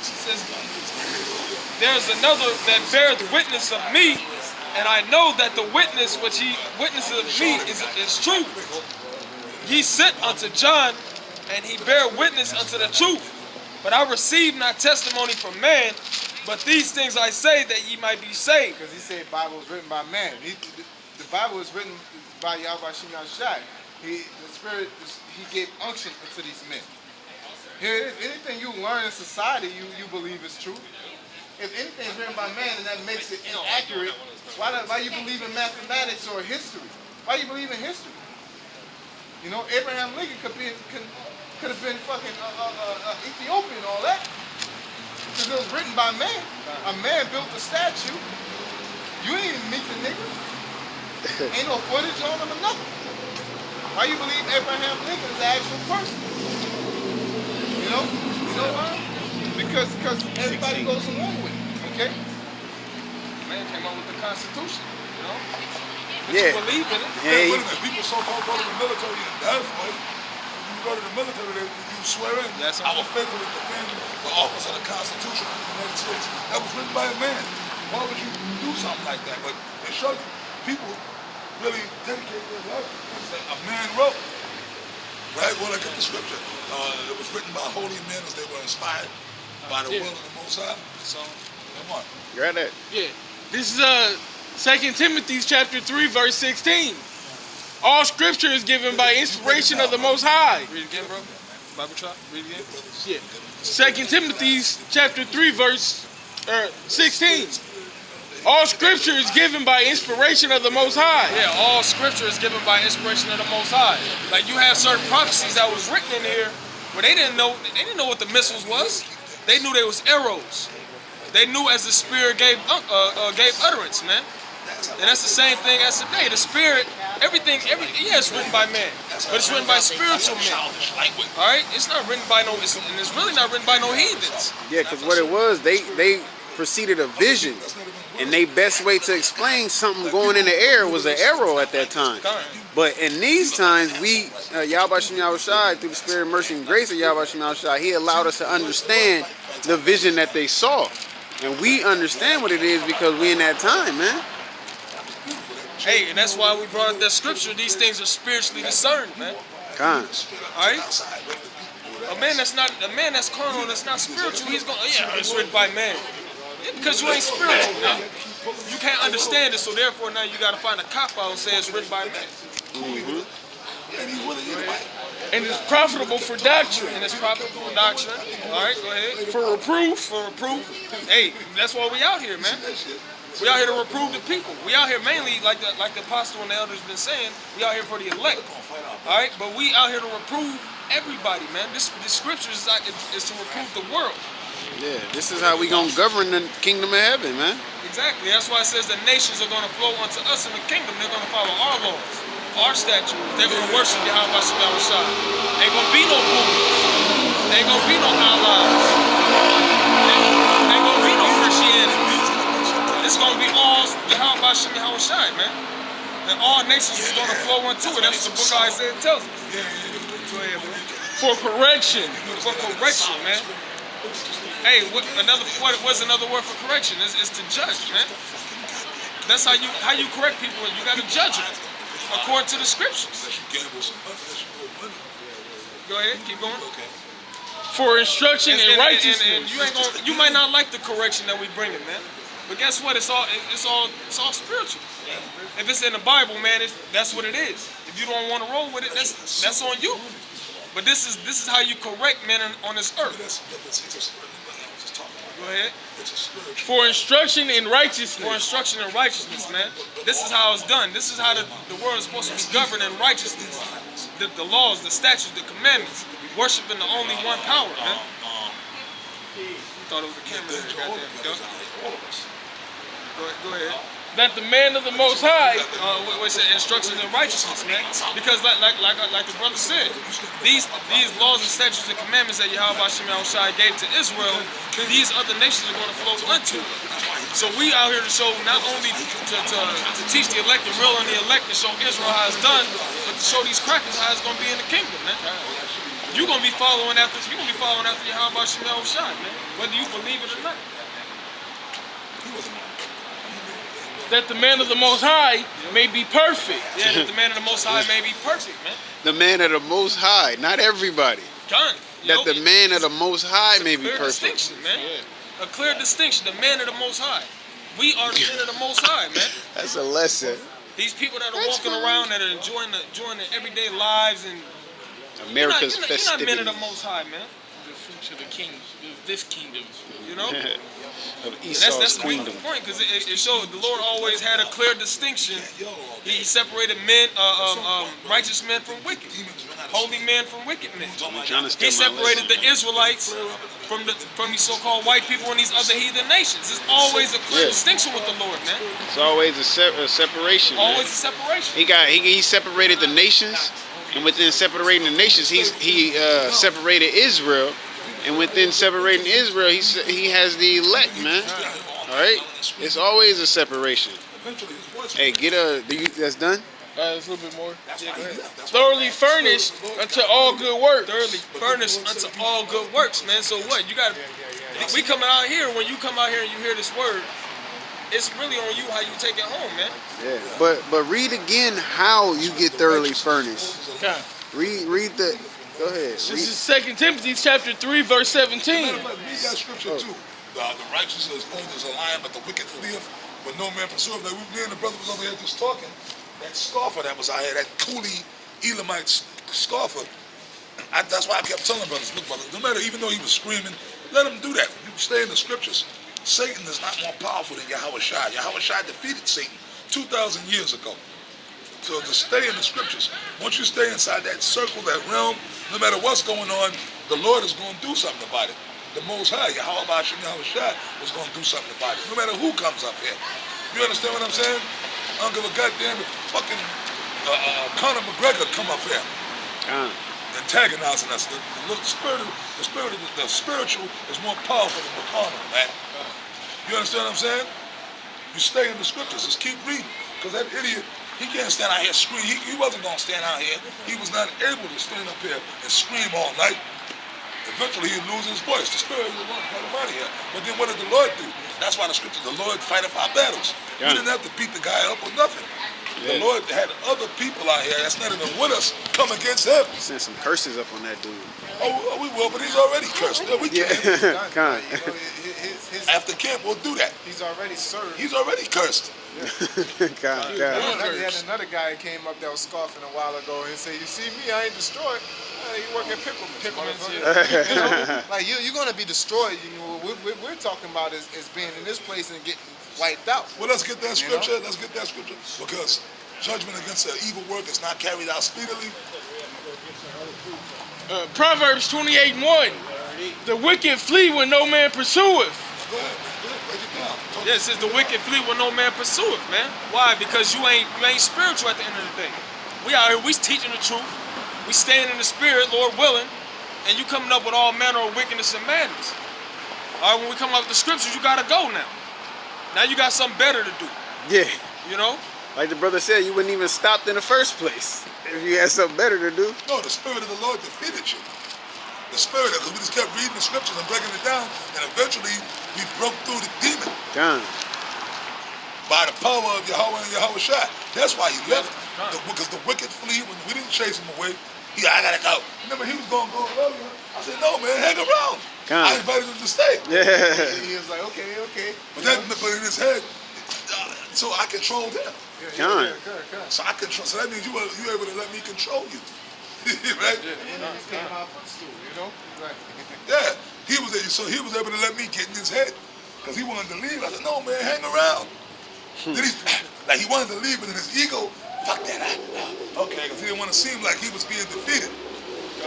She says, there's another that beareth witness of me, and I know that the witness which he witnesses of me is true. He sent unto John, and he bare witness unto the truth. But I receive not testimony from man, but these things I say that ye might be saved. Because he said the Bible was written by man. The Bible was written by Yahweh Shem Yahushai. The Spirit, he gave unction to these men. Here it is. Anything you learn in society, you believe is true. If anything is written by man and that makes it inaccurate, why you believe in mathematics or history? Why you believe in history? You know, Abraham Lincoln could have been fucking Ethiopian and all that. Because it was written by man. A man built the statue. You ain't even meet the nigga. Ain't no footage on him or nothing. Why you believe Abraham Lincoln is the actual person? You know why? Because everybody goes along with it, okay? Man came up with the Constitution, you know? But Yeah. you believe in it. Yeah, people so-called go to the military and die for it. When you go to the military, you swear in. Yes, I will faithfully defend the office of the Constitution of the United States. That was written by a man. Why would you do something like that? But it shows people really dedicate their life. A man wrote. Right? Well, I get the scripture. It was written by holy men as they were inspired by the will of the Most High. So, come on. You read that? Yeah. This is 2 Timothy chapter 3, verse 16. All scripture is given by inspiration of the Most High. Read it again, bro. Bible chop. Read it again. Yeah. 2 Timothy chapter 3, verse 16. All scripture is given by inspiration of the Most High. Yeah, all scripture is given by inspiration of the Most High. Like you have certain prophecies that was written in here, where they didn't know what the missiles was. They knew they was arrows. They knew as the Spirit gave utterance, man. And that's the same thing as today. The Spirit, everything, it's written by man, but it's written by spiritual men. All right, it's not written by and it's really not written by no heathens. Yeah, because what it was, they preceded a vision, and their best way to explain something going in the air was an arrow at that time. But in these times, we, Yahweh Shem Yahushai, through the Spirit of mercy and grace of Yahweh Shem Yahushai, he allowed us to understand the vision that they saw. And we understand what it is because we in that time, man. Hey, and that's why we brought up that scripture. These things are spiritually discerned, man. Con. All right? A man that's carnal, that's not spiritual, he's going, it's written by man. Yeah, because you ain't spiritual, man. You can't understand it, so therefore now you got to find a cop-out and say it's written by man. Mm-hmm. And it's profitable for doctrine. And it's profitable for doctrine. All right, go ahead. For reproof. For reproof. Hey, that's why we out here, man. We out here to reprove the people. We out here mainly, like the apostle and the elders been saying, we out here for the elect. All right, but we out here to reprove everybody, man. This scripture is to reprove the world. Yeah, this is how we gonna govern the kingdom of heaven, man. Exactly. That's why it says the nations are gonna flow unto us in the kingdom. They're gonna follow our laws, our statutes. They're gonna worship Yahweh Shem Yahushai. Ain't gonna be no fools. Ain't gonna be no allies. Ain't gonna be no Christianity. It's gonna be all Yahweh Shem Yahushai, man. And all nations is gonna flow unto it. That's what the book of Isaiah tells us. Go ahead, bro. For correction. For correction, man. Hey, what's another word for correction? Is to judge, man. That's how you correct people. You got to judge them according to the scriptures. Go ahead, keep going. For instruction in righteousness. And you might not like the correction that we bring in, man. But guess what? It's all spiritual. If it's in the Bible, man, that's what it is. If you don't want to roll with it, that's on you. But this is how you correct men on this earth. Go ahead. For instruction in righteousness. For instruction in righteousness, man. This is how it's done. This is how the world is supposed to be governed in righteousness. The laws, the statutes, the commandments. Worshiping the only one power, man. Thought it was a camera there. Goddamn. Go ahead. That the man of the Most High. What's it? Instructions in righteousness, man. Because like the brother said, these laws and statutes and commandments that Yahweh Shem Yahushai gave to Israel, these other nations are going to flow unto. So we out here to show not only to teach the elect and real on the elect and show Israel how it's done, but to show these crackers how it's going to be in the kingdom, man. you're gonna be following after Yahweh Shem Shai, man. Whether you believe it or not. That the man of the Most High may be perfect. Yeah, that the man of the Most High may be perfect, man. The man of the Most High, not everybody. Done. That the man of the Most High may be clear perfect. Distinction, man. A clear distinction. The man of the Most High. We are the men of the Most High, man. That's a lesson. These people that are walking around that are enjoying their everyday lives and America's you're not festivities. men of the Most High, man. The fruits of the king, of this kingdom. You know. Of And Esau's that's a kingdom. beautiful point because it showed the Lord always had a clear distinction. He separated men, righteous men from wicked, holy men from wicked men. He separated the Israelites from these so-called white people and these other heathen nations. There's always a clear distinction with the Lord, man. It's always a separation. Man. Always a separation. He separated the nations, and within separating the nations, he separated Israel, and within separating Israel, he has the elect, man. All right, it's always a separation. Hey, that's done. It's a little bit more. Yeah, go ahead. Thoroughly furnished unto all good works. Thoroughly furnished unto all good works, man. So what? You got we coming out here. When you come out here and you hear this word, it's really on you how you take it home, man. Yeah, but read again how you get thoroughly furnished. Okay. Read the. Go ahead. This is 2 Timothy chapter 3, verse 17. Read that scripture too. The righteous is bold as a lion, but the wicked fleeth when no man pursueth. Like me and the brother was over here just talking. That scoffer that was out here, that coolie Elamite scoffer. That's why I kept telling brothers, look, brother, no matter, even though he was screaming, let him do that. You stay in the scriptures. Satan is not more powerful than Yahweh Shai. Yahweh Shai defeated Satan 2,000 years ago. So to stay in the scriptures, once you stay inside that circle, that realm, no matter what's going on, the Lord is going to do something about it. The Most High, Yahweh Shai, is going to do something about it, no matter who comes up here. You understand what I'm saying? I don't give a goddamn if fucking Conor McGregor come up here antagonizing us. The spiritual is more powerful than the carnal, man. You understand what I'm saying? You stay in the scriptures. Just keep reading. Because that idiot, he can't stand out here scream. He wasn't going to stand out here. He was not able to stand up here and scream all night. Eventually he'd lose his voice. The spirit of the Lord got him out of here. But then what did the Lord do? That's why the scripture, the Lord fighteth our battles. We didn't have to beat the guy up or nothing. The Lord had other people out here that's not even with us come against him. Send some curses up on that dude. Oh, we will, but he's already cursed. Yeah, we can. Con. After camp, we'll do that. He's already served. He's already cursed. God. He had another guy that came up that was scoffing a while ago and said, "You see me? I ain't destroyed. You work at Pickleman's here. You know? Like you're gonna be destroyed. You know, we're talking about is being in this place and getting wiped out. Well, let's get that scripture. Let's get that scripture because judgment against an evil work is not carried out speedily. Proverbs 28:1. The wicked flee when no man pursueth. Go ahead, man. Break it down. Yeah, it says the wicked flee when no man pursueth, man. Why? Because you ain't spiritual at the end of the day. We out here, we teaching the truth. We staying in the spirit, Lord willing, and you coming up with all manner of wickedness and madness. All right, when we come up with the scriptures, you gotta go now. Now you got something better to do. Yeah. You know? Like the brother said, you wouldn't even stopped in the first place if you had something better to do. No, the spirit of the Lord defeated you. The spirit, because we just kept reading the scriptures and breaking it down, and eventually we broke through the demon God. by the power of Yahweh and Yahweh Shai. That's why he left, because the wicked flee when we didn't chase him away. I gotta go. Remember, he was gonna go earlier. I said, no, man, hang around. God. I invited him to stay. Yeah. He was like, okay. But in his head, so I controlled him. God. So I control. So that means you were able to let me control you, right? And he came out footstool, you know? Like, Yeah. He was able to let me get in his head because he wanted to leave. I said, no, man, hang around. Then he wanted to leave, but in his ego, fuck that. Okay, because he didn't want to seem like he was being defeated.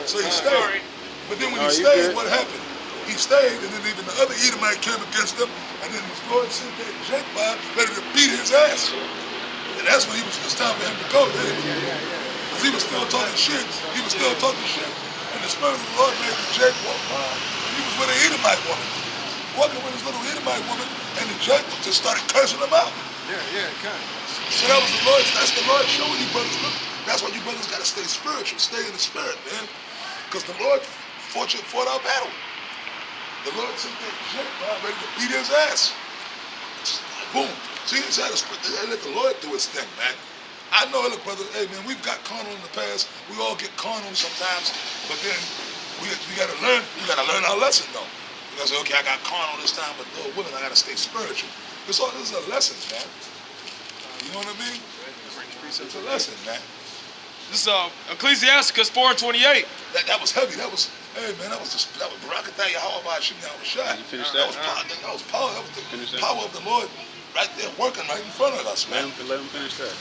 So he stayed. But then when he stayed, what happened? He stayed, and then even the other Edomite came against him, and then his Lord sent that jet by, ready to beat his ass. And that's when it's time for him to go. Because he was still talking shit. And the spirit of the Lord made the jet walk by. And he was with an Edomite woman. Walking with his little Edomite woman, and the jet just started cursing him out. So that was the Lord. That's the Lord showing you brothers. Look, that's why you brothers got to stay spiritual. Stay in the spirit, man. because the Lord fought our battle. The Lord took that jet, man, ready to beat his ass. Boom. See, he had to let the Lord do his thing, man. I know, look, brother, hey, man, we've got carnal in the past. We all get carnal sometimes, but then we got to learn. We got to learn our lesson, though. You got to say, okay, I got carnal this time, but Lord willing, I got to stay spiritual. This is a lesson, man. You know what I mean? It's a lesson, man. This is Ecclesiasticus 4:28. That was heavy. That was, hey, man, that was Barakatah Yahweh Shimei Shai. You finished That that? was power. That was power. That was the Finish that. power of the Lord right there working right in front of us, man. Let him finish that.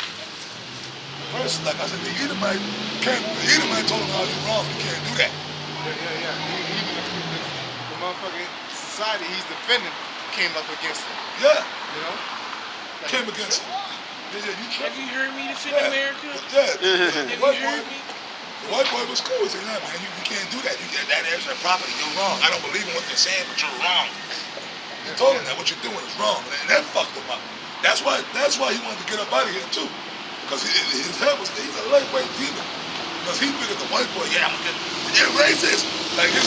First, like I said, the Edomite told him how you're wrong. You can't do that. Yeah. Even the motherfucking society he's defending came up against him. Yeah, You know? came against him. Yeah, you Have tried. you heard me defend Yeah, America? yeah. Have you heard me? The white boy was cool. He said, "Nah, man, you can't do that. You get that as your property. You're wrong. I don't believe in what they're saying, but you're wrong." He told him that what you're doing is wrong, and that fucked him up. That's why he wanted to get up out of here too, because his head was he's a lightweight demon. Because he figured the white boy, yeah, I'm gonna get racist. Like his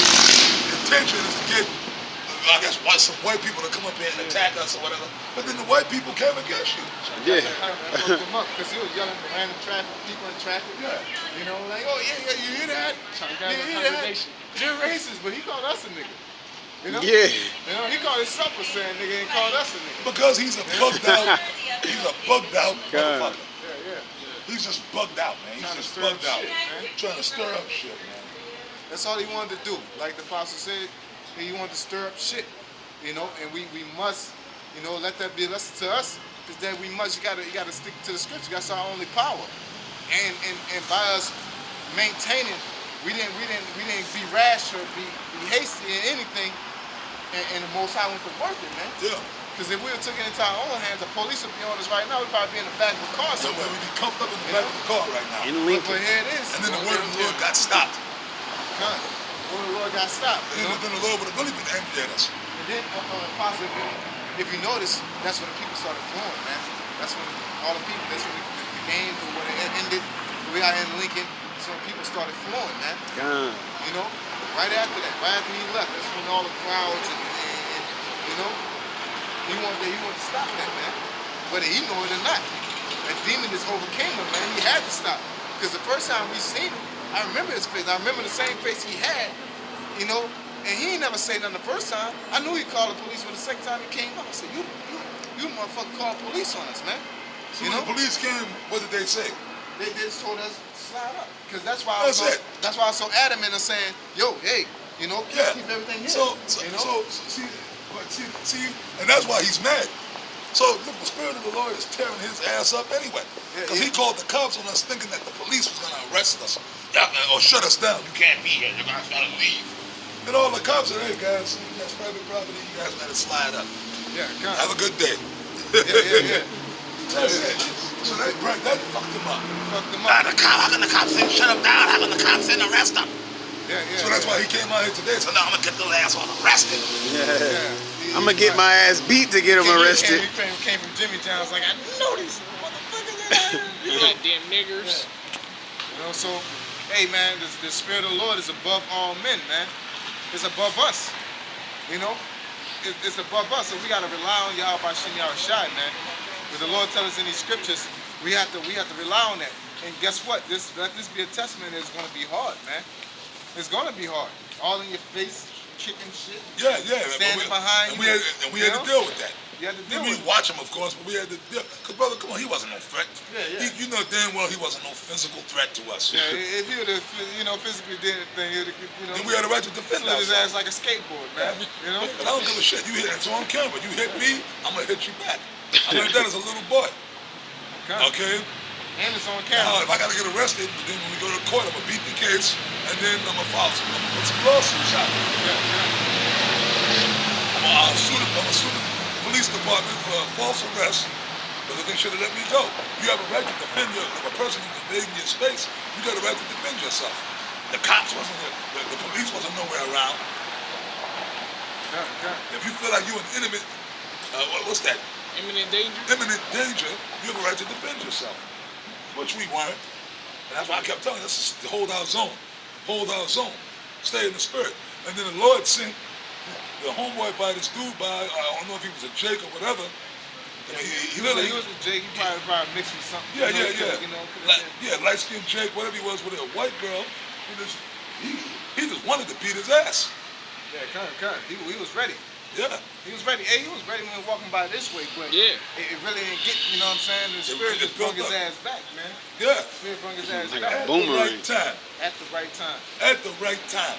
intention is to get, I guess, some white people to come up here and attack us or whatever. But then the white people came against you. Yeah. I fucked him up because he was yelling at random traffic, people in traffic. Yeah. You know, like, oh yeah, you hear that? Trying to You grab my hear that? congregation. You're racist, but he called us a nigga. You know? Yeah. You know, he called himself a saying nigga and called us a nigga. Because he's a bugged out God. motherfucker. Yeah. He's just bugged out, man. He's Trying to just stir up bugged out. shit, man. Trying to stir up shit, man. That's all he wanted to do. Like the apostle said, he wanted to stir up shit. You know, and we must, you know, let that be a lesson to us. Is that we must, you gotta stick to the scripture. That's our only power. And by us maintaining, we didn't be rash or be hasty in anything. And the Most High went to work it, man. Yeah. Because if we were took it into our own hands, the police would be on us right now. We'd probably be in the back of the car Somewhere somewhere. we'd be cuffed up in the back of the car right now. In But Lincoln. here it is. And then the word of the Lord got stopped. The word of the Lord got stopped. You know? Then the Lord would have really been angry at us. And then on the positive, if you notice, that's when the people started flowing, man. That's when all the people, that's when the game, when it ended, we out here in Lincoln, that's when people started flowing, man. God. You know, right after that, right after he left, that's when all the crowds and you know, he wanted to stop that, man. Whether he knew it or not, that demon just overcame him, man. He had to stop. Because the first time we seen him, I remember his face. I remember the same face he had, you know. And he ain't never said nothing the first time. I knew he called the police when the second time he came up. I said, you motherfucker called police on us, man. So You when know? the police came, what did they say? They just told us slide up. Because that's why That's it. that's why I was so adamant of saying, yo, hey, you know, Yeah. keep everything here. So you know? see, and that's why he's mad. So look, the Spirit of the Lord is tearing his ass up anyway. Because he called the cops on us thinking that the police was going to arrest us. Yeah, or shut us down. You can't be here. You're going to leave. And all the cops said, hey guys, that's private property. You guys let it slide up. Yeah, God. Have a good day. Yeah. That's it. So that fucked him up. Fucked them How up. can the cops say shut him down? How can the cops say arrest him? Yeah. So that's why he came out here today and said, no, I'm going to get the asshole arrested. Yeah. I'm gonna get my ass beat to get him arrested. He came from Jimmy John's like, I know these motherfuckers out here. You goddamn niggers. You know, so, hey man, the Spirit of the Lord is above all men, man. It's above us. You know? It's above us. So we gotta rely on Yahweh Shimei Shai, man. Because the Lord tells us in these scriptures, we have to rely on that. And guess what? Let this be a testament. It's gonna be hard, man. It's gonna be hard. All in your face, kicking shit. Yeah. Standing behind and you. we had to deal with that. You had to deal We with it. watch him, of course, but we had to deal. Because, brother, come on, he wasn't no threat. Yeah. You know damn well he wasn't no physical threat to us. Yeah, if he would have, physically did anything, he would have, And we had a right to defend slid his ourselves. ass like a skateboard, man. You know? And I don't give a shit. You hit it. It's on camera. You hit me, I'm going to hit you back. I learned that as a little boy. Okay? And it's on Now, camera. if I got to get arrested, but then when we go to court, I'm going to beat the case, and then I'm going to file some lawsuits out. I'm going to sue the police department for false arrest because they should have let me go. You have a right to defend if a person is invading your space, you got a right to defend yourself. The cops wasn't there. The police wasn't nowhere around. If you feel like you're in imminent, what's that? Imminent danger. Imminent danger, you have a right to defend yourself. Which we weren't. And that's why I kept telling you, let's just hold our zone. Hold our zone. stay in the spirit. And then the Lord sent the homeboy by this dude by, I don't know if he was a Jake or whatever. Yeah, He he was a Jake. He probably mixed with something. Yeah, you know, yeah. You know, Yeah, light-skinned Jake, whatever he was with a white girl. He just wanted to beat his ass. Yeah, kind. He was ready. Yeah. He was ready. Hey, he was ready when he was walking by this way, but Yeah. it really didn't get, you know what I'm saying? The spirit just brought his ass back, man. Yeah. The spirit brought his ass Like back a At boomerang. the right time. at the right time. At the right time.